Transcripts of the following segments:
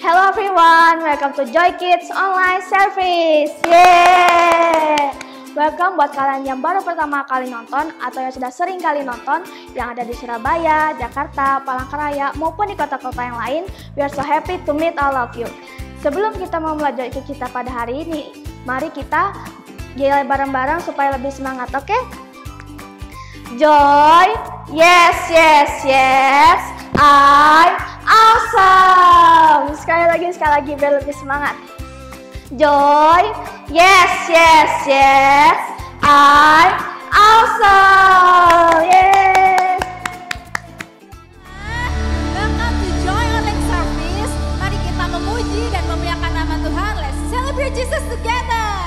Hello everyone, welcome to Joy Kids Online Service. Yeay! Welcome buat kalian yang baru pertama kali nonton atau yang sudah sering kali nonton yang ada di Surabaya, Jakarta, Palangkaraya maupun di kota-kota yang lain. We are so happy to meet all of you. Sebelum kita memulai Joy Kids kita pada hari ini, mari kita yel bareng-bareng supaya lebih semangat, oke? Joy, yes, yes, yes, awesome. Sekali lagi biar lebih semangat. Joy, yes, yes, yes, awesome. Yes. Welcome to Joy Online Service. Mari kita memuji dan memuliakan nama Tuhan. Let's celebrate Jesus together.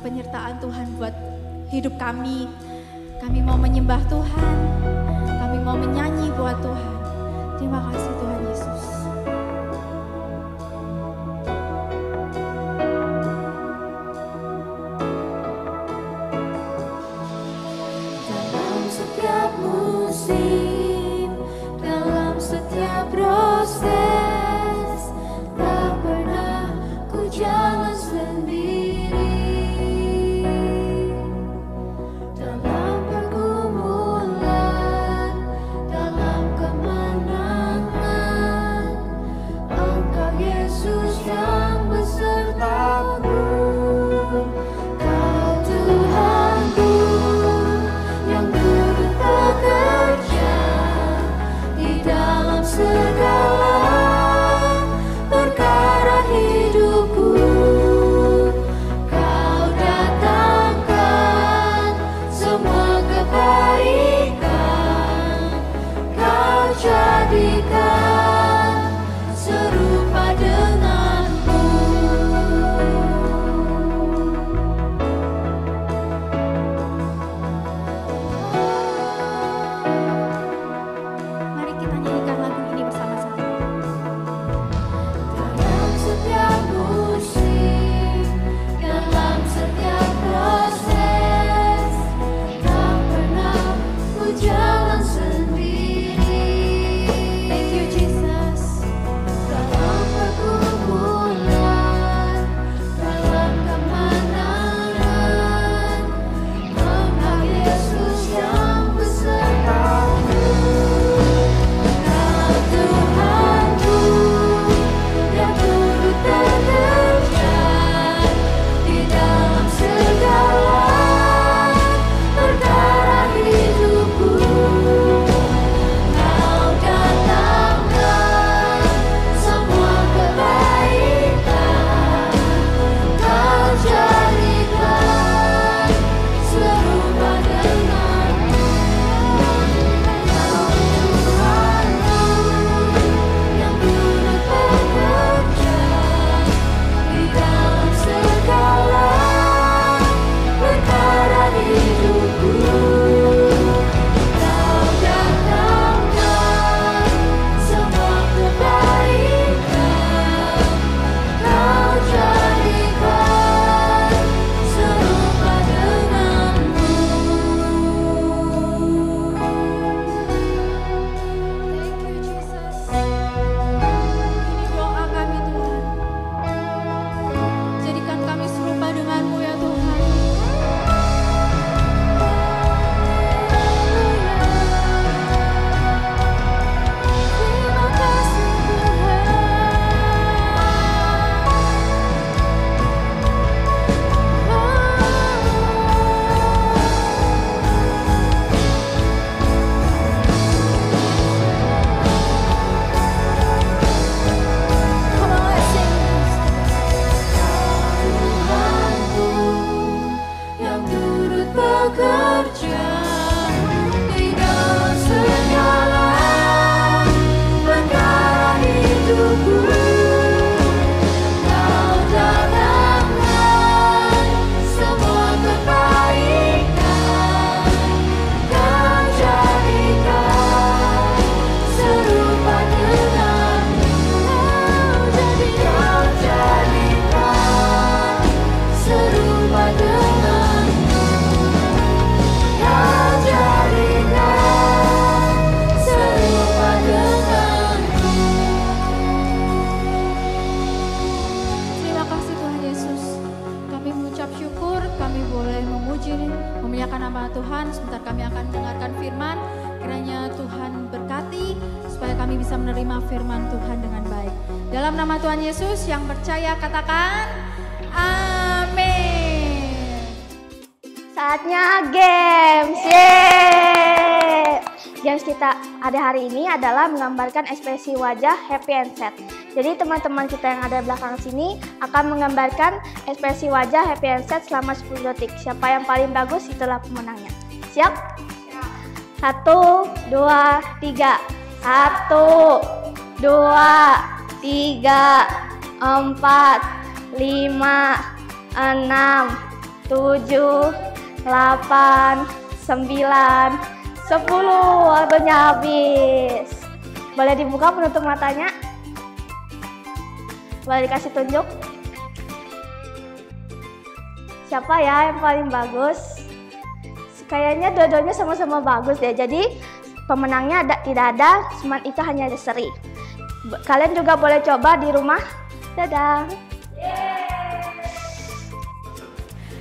Penyertaan Tuhan buat hidup kami. Kami mau menyembah Tuhan. Kami mau menyanyi buat Tuhan. Terima kasih Tuhan Yesus. Dalam setiap musim, dalam setiap proses, tak pernah ku jalan sendiri. Dalam pergumulan, dalam kemenangan. Tuhan. Sebentar kami akan mendengarkan firman. Kiranya Tuhan berkati supaya kami bisa menerima firman Tuhan dengan baik. Dalam nama Tuhan Yesus yang percaya katakan amin. Saatnya games. Yeay. Games kita ada hari ini adalah menggambarkan ekspresi wajah happy and sad. Jadi teman-teman kita yang ada di belakang sini akan menggambarkan ekspresi wajah happy and sad selama 10 detik. Siapa yang paling bagus itulah pemenangnya. Siap? 1, 2, 3. 1, 2, 3, 4, 5, 6, 7, 8, 9, 10. Waktunya habis. Boleh dibuka penutup matanya? Boleh dikasih tunjuk? Siapa ya yang paling bagus? Kayaknya dua-duanya sama-sama bagus deh. Jadi pemenangnya tidak ada, cuma itu hanya ada seri. Kalian juga boleh coba di rumah. Dadah.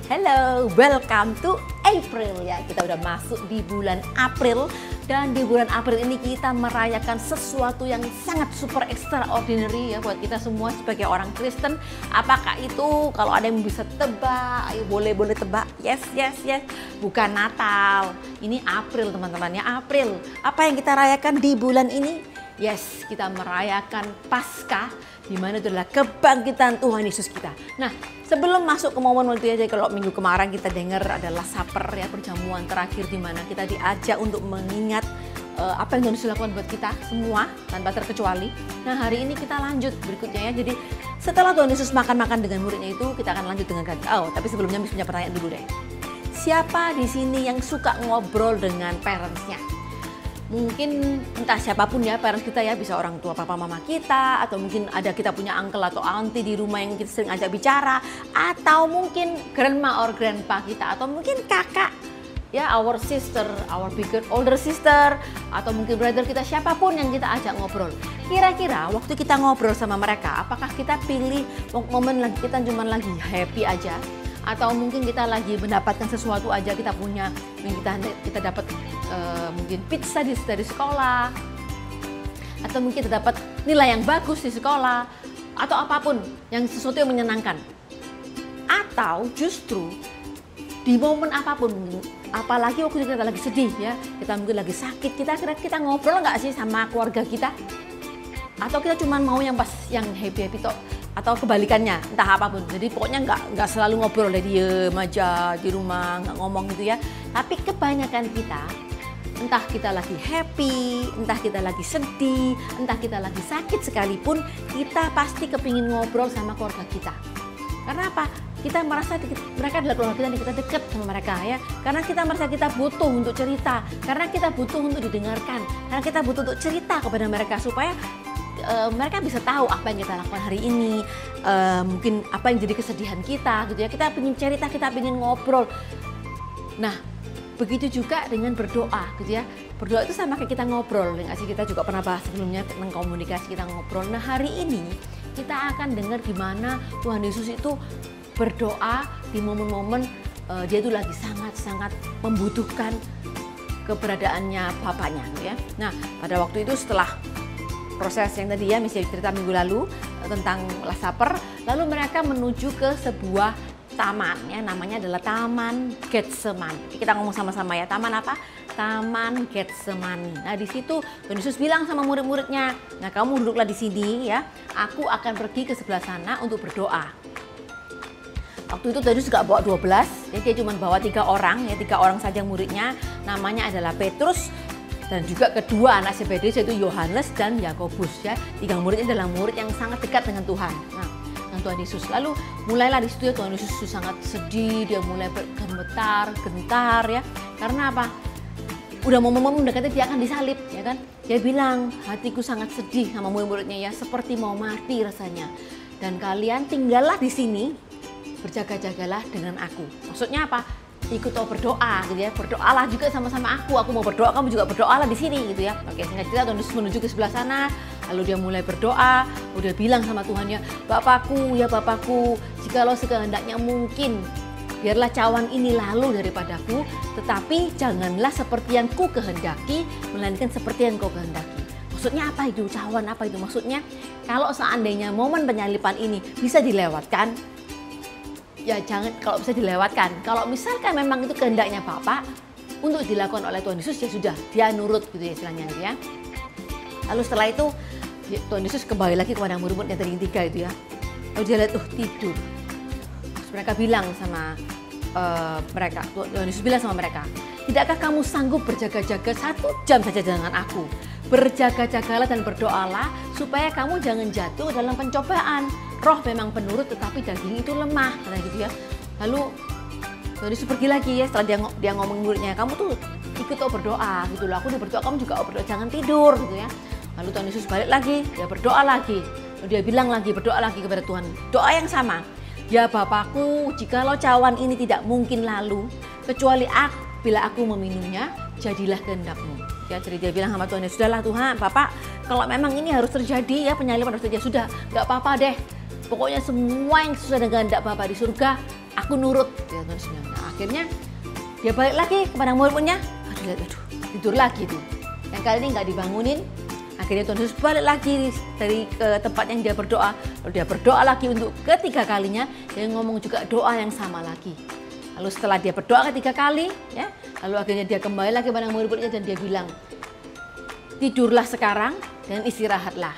Hello, welcome to April ya. Kita udah masuk di bulan April dan di bulan April ini kita merayakan sesuatu yang sangat super extraordinary ya buat kita semua sebagai orang Kristen. Apakah itu? Kalau ada yang bisa tebak, ayo boleh tebak. Yes. Bukan Natal. Ini April teman-teman ya, April. Apa yang kita rayakan di bulan ini? Yes, kita merayakan Paskah, di mana itu adalah kebangkitan Tuhan Yesus kita. Nah, sebelum masuk ke momen waktu aja, kalau minggu kemarin kita dengar adalah Saper ya, perjamuan terakhir di mana kita diajak untuk mengingat apa yang Tuhan Yesus lakukan buat kita semua tanpa terkecuali. Nah, hari ini kita lanjut berikutnya ya. Jadi setelah Tuhan Yesus makan-makan dengan muridnya itu, kita akan lanjut dengan tapi sebelumnya punya pertanyaan dulu deh. Siapa di sini yang suka ngobrol dengan parents-nya? Mungkin entah siapapun ya parents kita ya, bisa orang tua papa mama kita, atau mungkin ada kita punya uncle atau auntie di rumah yang kita sering ajak bicara, atau mungkin grandma or grandpa kita, atau mungkin kakak ya, our sister, our older sister, atau mungkin brother kita, siapapun yang kita ajak ngobrol. Kira-kira waktu kita ngobrol sama mereka, apakah kita pilih momen lagi kita cuma lagi happy aja, atau mungkin kita lagi mendapatkan sesuatu aja, kita punya kita dapat mungkin pizza dari sekolah, atau mungkin kita dapat nilai yang bagus di sekolah, atau apapun yang sesuatu yang menyenangkan, atau justru di momen apapun, apalagi waktu kita lagi sedih ya, kita mungkin lagi sakit, kita ngobrol nggak sih sama keluarga kita, atau kita cuma mau yang pas yang happy toh, atau kebalikannya, entah apapun. Jadi pokoknya nggak selalu ngobrol, diem aja di rumah, nggak ngomong gitu ya. Tapi kebanyakan kita, entah kita lagi happy, entah kita lagi sedih, entah kita lagi sakit sekalipun, kita pasti kepingin ngobrol sama keluarga kita. Karena apa? Kita merasa mereka adalah keluarga kita dan kita dekat sama mereka ya. Karena kita merasa kita butuh untuk cerita, karena kita butuh untuk didengarkan, karena kita butuh untuk cerita kepada mereka supaya mereka bisa tahu apa yang kita lakukan hari ini, mungkin apa yang jadi kesedihan kita gitu ya. Kita pengen cerita, kita pengen ngobrol. Nah, begitu juga dengan berdoa gitu ya. Berdoa itu sama kayak kita ngobrol, nggak sih? Kita juga pernah bahas sebelumnya tentang komunikasi, kita ngobrol. Nah, hari ini kita akan dengar gimana Tuhan Yesus itu berdoa di momen-momen dia itu lagi sangat-sangat membutuhkan keberadaannya Bapaknya gitu ya. Nah, pada waktu itu setelah proses yang tadi ya, misalnya cerita minggu lalu tentang Last Supper, lalu mereka menuju ke sebuah taman ya, namanya adalah Taman Getsemani. Kita ngomong sama-sama ya, taman apa? Taman Getsemani. Nah, di situ Tuhan Yesus bilang sama murid-muridnya, nah kamu duduklah di sini ya, aku akan pergi ke sebelah sana untuk berdoa. Waktu itu Tuhan Yesus gak bawa 12, jadi dia cuma bawa 3 orang ya, 3 orang saja muridnya, namanya adalah Petrus, dan juga kedua anak Zebedeus yaitu Yohanes dan Yakobus ya. 3 murid ini adalah murid yang sangat dekat dengan Tuhan. Nah, dengan Tuhan Yesus. Lalu mulailah di situ ya, Tuhan Yesus sangat sedih, dia mulai gentar ya. Karena apa? Udah mau mendekati dia akan disalib ya kan. Dia bilang, hatiku sangat sedih sama murid-muridnya ya, seperti mau mati rasanya. Dan kalian tinggallah di sini, berjaga-jagalah dengan aku. Maksudnya apa? Ikut berdoa gitu ya, berdoalah juga sama-sama aku mau berdoa, kamu juga berdoalah di sini gitu ya. Oke, singkat cerita Tuhan Yesus menuju ke sebelah sana, lalu dia mulai berdoa, udah bilang sama Tuhan ya, Bapakku, jikalau sekehendaknya mungkin biarlah cawan ini lalu daripadaku, tetapi janganlah seperti yang ku kehendaki, melainkan seperti yang kau kehendaki. Maksudnya apa itu? Cawan apa itu? Maksudnya kalau seandainya momen penyalipan ini bisa dilewatkan, ya jangan, kalau bisa dilewatkan. Kalau misalkan memang itu kehendaknya Bapak untuk dilakukan oleh Tuhan Yesus, ya sudah, dia nurut gitu ya istilahnya gitu ya. Lalu setelah itu Tuhan Yesus kembali lagi kepada murid-murid yang tadi tiga itu ya. Lalu dia lihat, tidur. Terus mereka bilang sama mereka, Tuhan Yesus bilang sama mereka, tidakkah kamu sanggup berjaga-jaga 1 jam saja dengan aku? Berjaga-jagalah dan berdoalah supaya kamu jangan jatuh dalam pencobaan. Roh memang penurut tetapi daging itu lemah, kata gitu ya. Lalu Tuhan Yesus pergi lagi ya, setelah dia ngomong muridnya, kamu tuh ikut berdoa gitu loh, aku udah berdoa, kamu juga berdoa, jangan tidur gitu ya. Lalu Tuhan Yesus balik lagi, dia berdoa lagi. Lalu dia bilang lagi, berdoa lagi kepada Tuhan, doa yang sama. Ya Bapakku, jikalau cawan ini tidak mungkin lalu, kecuali bila aku meminumnya, jadilah kehendak-Mu. Ya, jadi dia bilang sama Tuhan, ya sudahlah Tuhan, Bapak, kalau memang ini harus terjadi ya, penyalipan harus terjadi, sudah, nggak apa-apa deh. Pokoknya semua yang sesuai dengan kehendak Bapak di surga, aku nurut. Ya, nah, akhirnya dia balik lagi kepada murid-muridnya, aduh, tidur lagi tuh. Yang kali ini nggak dibangunin. Akhirnya Tuhan Yesus balik lagi dari ke tempat yang dia berdoa. Lalu dia berdoa lagi untuk ketiga kalinya. Dia ngomong juga doa yang sama lagi. Lalu setelah dia berdoa ketiga kali, ya, lalu akhirnya dia kembali lagi pada murid-muridnya dan dia bilang, tidurlah sekarang dan istirahatlah.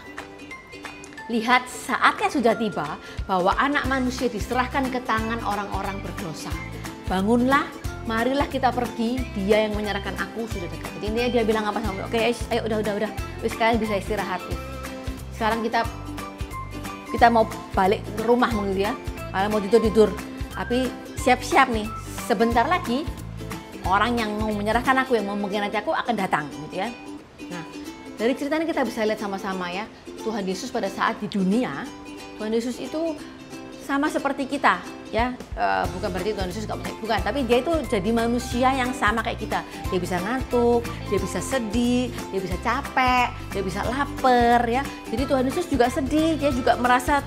Lihat, saatnya sudah tiba bahwa anak manusia diserahkan ke tangan orang-orang berdosa. Bangunlah, marilah kita pergi, dia yang menyerahkan aku sudah dekat. Jadi ini dia bilang apa sama, oke, ayo udah, sekarang bisa istirahat. Sekarang kita mau balik ke rumah mungkin ya, kalian mau tidur, tapi siap-siap nih, sebentar lagi orang yang mau menyerahkan aku, yang mau mengkhianati aku akan datang gitu ya. Nah, dari cerita ini kita bisa lihat sama-sama ya, Tuhan Yesus pada saat di dunia, Tuhan Yesus itu sama seperti kita ya, bukan berarti Tuhan Yesus bukan, tapi dia itu jadi manusia yang sama kayak kita. Dia bisa ngantuk, dia bisa sedih, dia bisa capek, dia bisa lapar ya. Jadi Tuhan Yesus juga sedih, dia juga merasa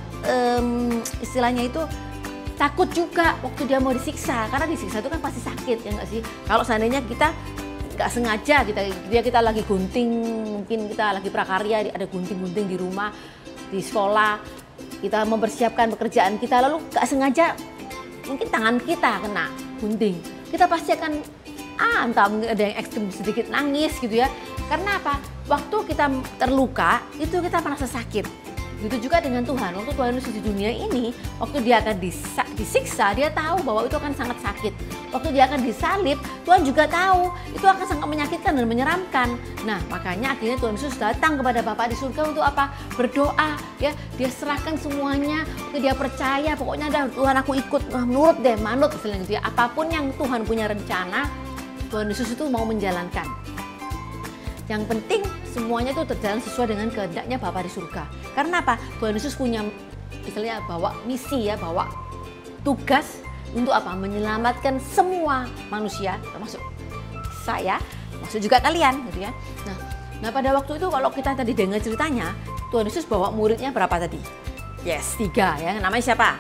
istilahnya itu takut juga waktu dia mau disiksa, karena disiksa itu kan pasti sakit ya nggak sih. Kalau seandainya kita nggak sengaja kita lagi gunting, mungkin kita lagi prakarya, ada gunting-gunting di rumah, di sekolah, kita mempersiapkan pekerjaan kita, lalu nggak sengaja mungkin tangan kita kena gunting, kita pasti akan entah mungkin ada yang ekstrim sedikit nangis gitu ya. Karena apa? Waktu kita terluka itu kita merasa sakit. Begitu juga dengan Tuhan. Waktu Tuhan Yesus di dunia ini, waktu dia akan disiksa, dia tahu bahwa itu akan sangat sakit. Waktu dia akan disalib, Tuhan juga tahu itu akan sangat menyakitkan dan menyeramkan. Nah, makanya akhirnya Tuhan Yesus datang kepada Bapa di surga untuk apa? Berdoa, ya. Dia serahkan semuanya, dia percaya, pokoknya Tuhan aku ikut, menurut deh, manut istilahnya gitu ya. Apapun yang Tuhan punya rencana, Tuhan Yesus itu mau menjalankan. Yang penting semuanya itu terjalan sesuai dengan kehendaknya Bapa di surga. Karena apa? Tuhan Yesus punya istilahnya bawa misi ya, bawa tugas untuk apa? Menyelamatkan semua manusia, termasuk saya, maksud juga kalian gitu ya. Nah pada waktu itu kalau kita tadi dengar ceritanya, Tuhan Yesus bawa muridnya berapa tadi? Yes, 3 ya. Namanya siapa?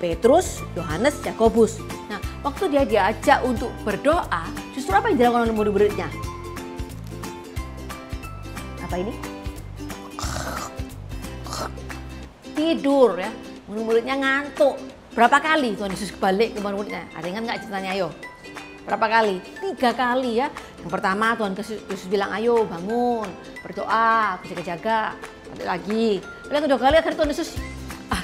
Petrus, Yohanes, Yakobus. Nah, waktu dia diajak untuk berdoa, justru apa yang dilakukan oleh murid-muridnya? Apa ini? Tidur ya, murid-muridnya ngantuk. Berapa kali Tuhan Yesus balik ke murid-muridnya? Ada ingat nggak ceritanya? Ayo, berapa kali? 3 kali ya. Yang pertama Tuhan Yesus bilang, ayo bangun, berdoa, berjaga-jaga. Balik lagi. Yang kedua kali akhirnya Tuhan Yesus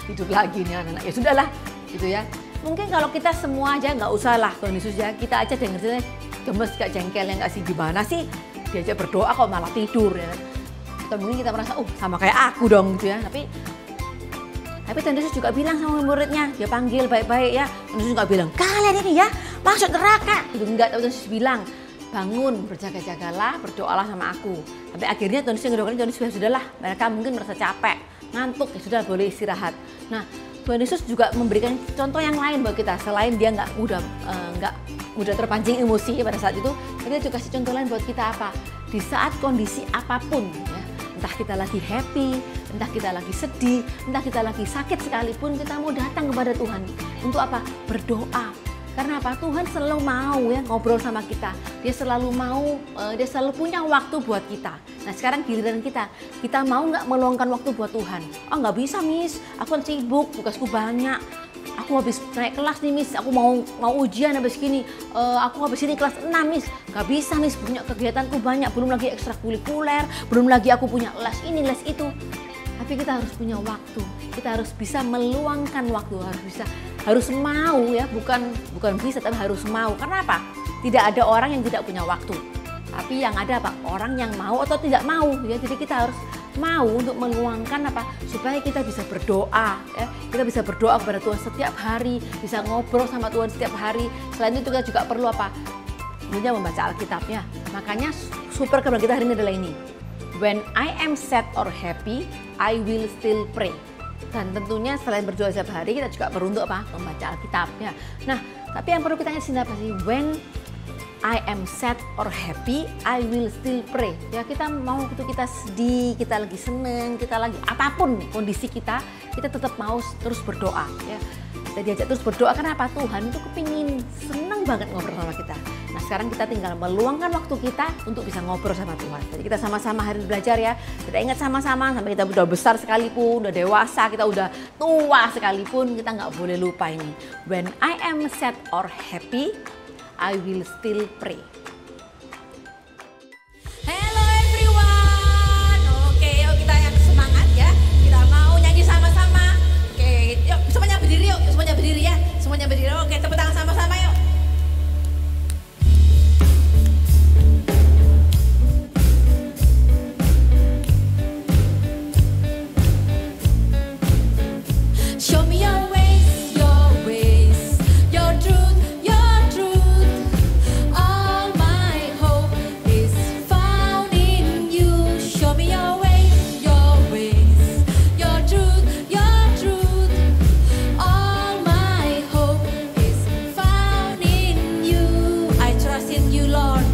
tidur lagi nih anak-anak. Ya sudahlah, gitu ya. Mungkin kalau kita semua aja nggak usah lah Tuhan Yesus ya, kita aja denger ceritanya gemes, gak jengkel, yang nggak sih, gimana sih diajak berdoa kok malah tidur ya. Atau mungkin kita merasa, sama kayak aku dong gitu ya. Tapi Tuhan Yesus juga bilang sama muridnya, dia panggil baik-baik ya. Tuhan Yesus nggak bilang, kalian ini ya masuk neraka. Gitu enggak, Tuhan Yesus bilang, bangun, berjaga-jagalah, berdoalah sama aku. Tapi akhirnya Tuhan Yesus ngedoain, Tuhan Yesus sudahlah, mereka mungkin merasa capek, ngantuk, ya sudah boleh istirahat. Nah, Tuhan Yesus juga memberikan contoh yang lain buat kita. Selain dia nggak mudah terpancing emosi pada saat itu, dia juga kasih contoh lain buat kita apa? Di saat kondisi apapun ya. Entah kita lagi happy, entah kita lagi sedih, entah kita lagi sakit sekalipun, kita mau datang kepada Tuhan. Untuk apa? Berdoa. Karena apa? Tuhan selalu mau ya ngobrol sama kita. Dia selalu mau, dia selalu punya waktu buat kita. Nah sekarang giliran kita mau nggak meluangkan waktu buat Tuhan? Oh nggak bisa Miss, aku kan sibuk, tugasku banyak. Aku habis naik kelas nih Miss, aku mau ujian habis gini. Aku habis ini kelas 6 Miss. Gak bisa Miss, punya kegiatanku banyak. Belum lagi ekstrakurikuler, belum lagi aku punya les ini, les itu. Tapi kita harus punya waktu. Kita harus bisa meluangkan waktu, harus mau ya, bukan bisa tapi harus mau. Karena apa? Tidak ada orang yang tidak punya waktu. Tapi yang ada apa? Orang yang mau atau tidak mau ya. Jadi kita harus mau untuk meluangkan apa? Supaya kita bisa berdoa ya. Kita bisa berdoa kepada Tuhan setiap hari, bisa ngobrol sama Tuhan setiap hari. Selain itu kita juga perlu apa? Tentunya membaca Alkitabnya. Makanya super kebanggaan kita hari ini adalah ini. When I am sad or happy, I will still pray. Dan tentunya selain berdoa setiap hari, kita juga perlu untuk apa? Membaca Alkitabnya. Nah, tapi yang perlu kita ingat sini apa sih? When I am sad or happy, I will still pray. Ya kita mau itu kita sedih, kita lagi seneng, kita lagi apapun kondisi kita tetap mau terus berdoa. Ya. Kita diajak terus berdoa karena apa? Tuhan itu kepingin seneng banget ngobrol sama kita. Nah sekarang kita tinggal meluangkan waktu kita untuk bisa ngobrol sama Tuhan. Jadi kita sama-sama hari ini belajar ya. Kita ingat sama-sama sampai kita udah besar sekalipun, udah dewasa, kita udah tua sekalipun, kita nggak boleh lupa ini. When I am sad or happy, I will still pray. Hello everyone. Oke, yuk kita yang semangat ya. Kita mau nyanyi sama-sama. Oke, yuk semuanya berdiri yuk. Semuanya berdiri ya. Semuanya berdiri. Oke, tepuk tangan sama-sama yuk. Show me your ways, your truth, your truth. All my hope is found in you. Show me your ways, your truth, your truth. All my hope is found in you. I trust in you, Lord.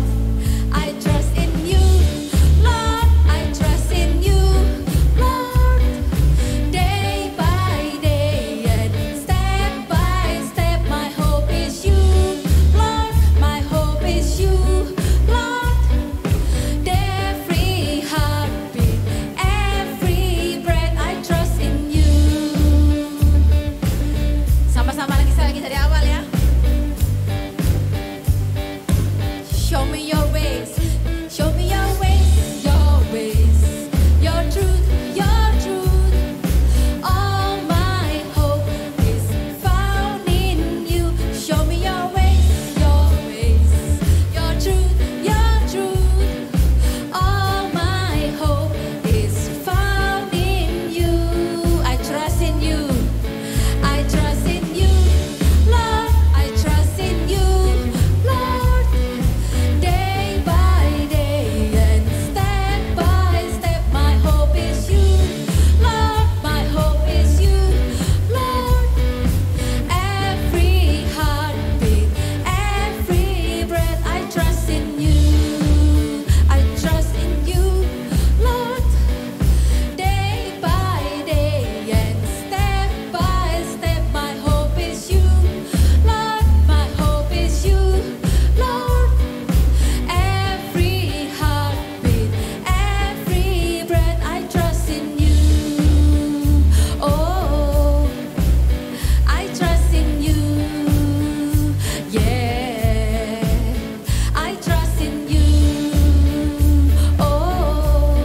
I trust in you, Lord. I trust in you, Lord. Day by day and step by step, my hope is you, Lord. My hope is you, Lord. Every heartbeat, every breath, I trust in you. Sama-sama lagi dari awal ya. Show me your ways, show me your ways, your truth, your truth. All my hope is found in you. Show me your ways, your truth, your truth. All my hope is found in you. I trust in you, I trust in you, Lord. I trust in you, Lord. Day by day and step by step, my hope is you, Lord. My hope is you, Lord. Every heartbeat, every breath, I trust in you. I trust in you, Lord. Day by day and step by step, my hope is you, Lord. My hope is you, Lord. Every heartbeat, every breath, I trust in you. Oh, I trust in you. Yeah, I trust in you. Oh,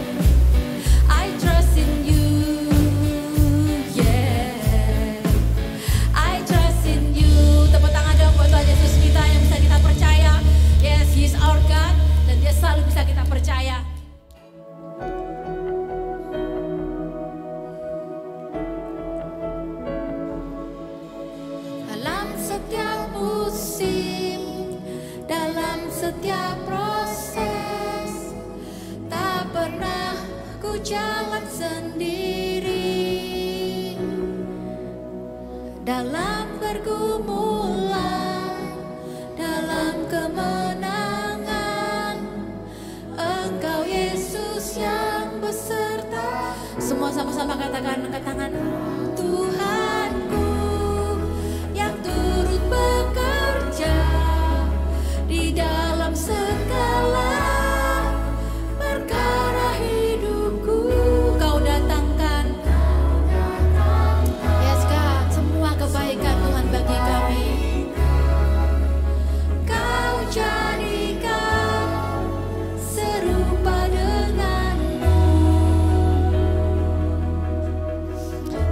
I trust in you. Yeah, I trust in you. Tepuk tangan dong buat Tuhan Yesus kita yang bisa kita percaya. Yes, He is our God dan Dia selalu bisa kita percaya. Dalam setiap musim, dalam setiap proses, tak pernah ku jalan sendiri. Dalam pergumulan, dalam kemenangan, Engkau Yesus yang beserta. Semua sama-sama katakan angkat tangan. Tuhanku yang turut bekerja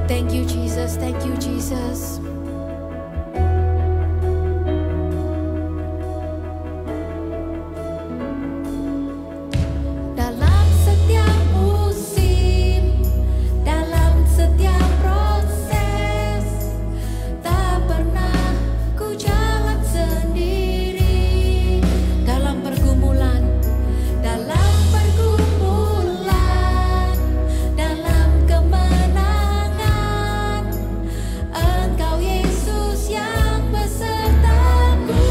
Thank you Jesus, thank you Jesus. Dalam setiap musim, dalam setiap proses, tak pernah ku jalan sendiri. Dalam pergumulan, dalam pergumulan, dalam kemenangan, Engkau Yesus yang besertaku.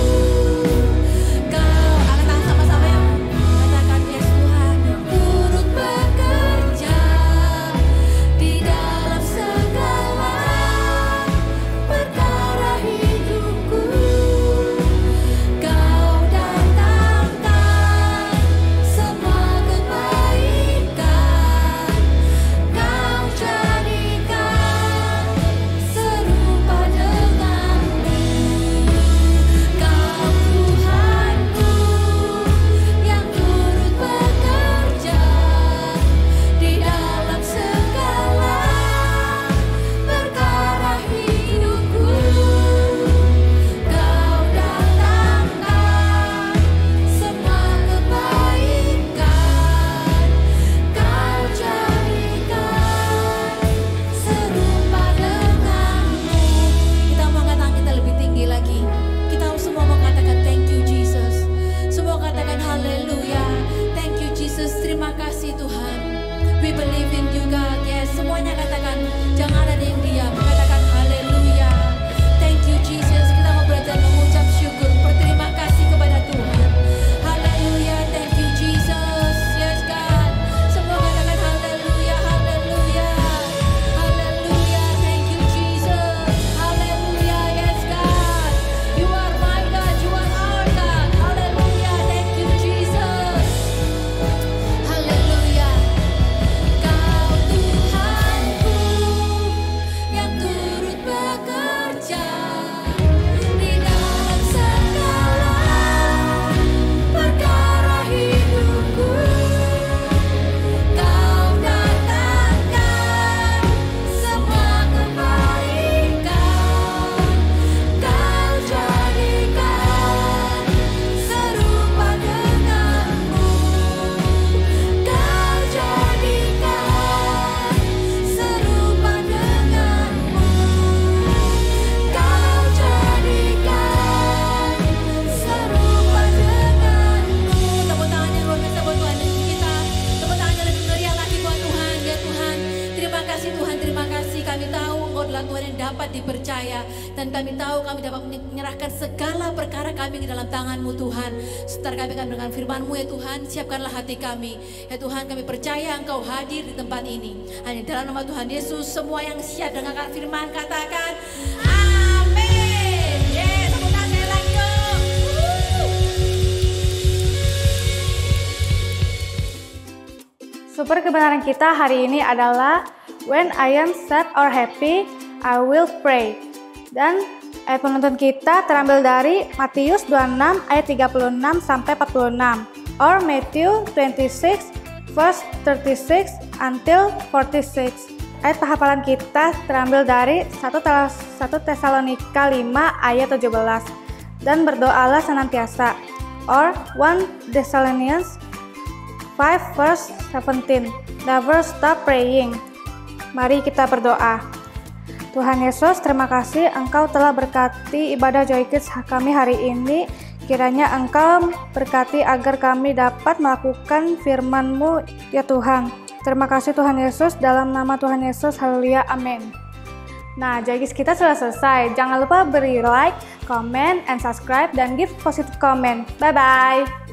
Kau angkat tangan sama-sama ya, katakan yes Tuhan turut bekerja di dalam segala perkara hidupku. Kau datangkan semua kebaikan, Kau jadikan serupa denganmu. Kau Tuhanku yang turut bekerja di dalam segala perkara hidupku. Kau datangkan semua kebaikan, Kau jadikan serupa denganmu. Kita mau angkat tangan kita lebih tinggi lagi. Kita semua mau katakan thank you Jesus. Semua katakan haleluya. Thank you Jesus. Terima kasih Tuhan. We believe in you God. Yes, semuanya katakan. Jangan ada yang diam. Katakan haleluya. Thank you Jesus. Kita mau belajar mengucap syukur, berterima kasih kepada Tuhan. Haleluya. Thank you Jesus. Yes God. Semua katakan haleluya, haleluya. Haleluya. Thank you Jesus. Haleluya. Yes God. You are my God. You are our God. Haleluya. Thank you Jesus. Haleluya. Kau Tuhanku yang turut bekerja di dalam segala perkara hidupku. Kau datangkan semua kebaikan, Kau jadikan serupa denganmu. Kau jadikan serupa denganmu. Kau jadikan serupa denganmu. Tepuk tangan yang luar biasa buat Tuhan kita. Tepuk tangan yang lebih meriah lagi buat Tuhan. Ya Tuhan, terima kasih Tuhan, terima kasih. Kami tahu Engkau adalah Tuhan yang dapat dipercaya. Dan kami tahu kami dapat menyerahkan segala perkara kami ke dalam tangan-Mu Tuhan. Sebentar kami akan mendengar firman-Mu ya Tuhan. Siapkanlah hati kami. Ya Tuhan, kami percaya Engkau hadir di tempat ini. Hanya dalam nama Tuhan Yesus, semua yang siap dengarkan firman katakan amin. Yes, tepuk tangan sekali lagi dong. Super kebenaran kita hari ini adalah when I am sad or happy, I will pray. Dan ayat penuntun kita terambil dari Matius 26 ayat 36 sampai 46 or Matthew 26 verse 36 until 46. Ayat hafalan kita terambil dari 1 Tesalonika 5 ayat 17. Dan berdoalah senantiasa or 1 Thessalonians 5 verse 17. Never stop praying. Mari kita berdoa. Tuhan Yesus, terima kasih Engkau telah berkati ibadah Joy Kids kami hari ini. Kiranya Engkau berkati agar kami dapat melakukan firman-Mu ya Tuhan. Terima kasih Tuhan Yesus, dalam nama Tuhan Yesus, haleluya, amin. Nah, Joy Kids kita sudah selesai. Jangan lupa beri like, comment, and subscribe, dan give positive comment. Bye-bye.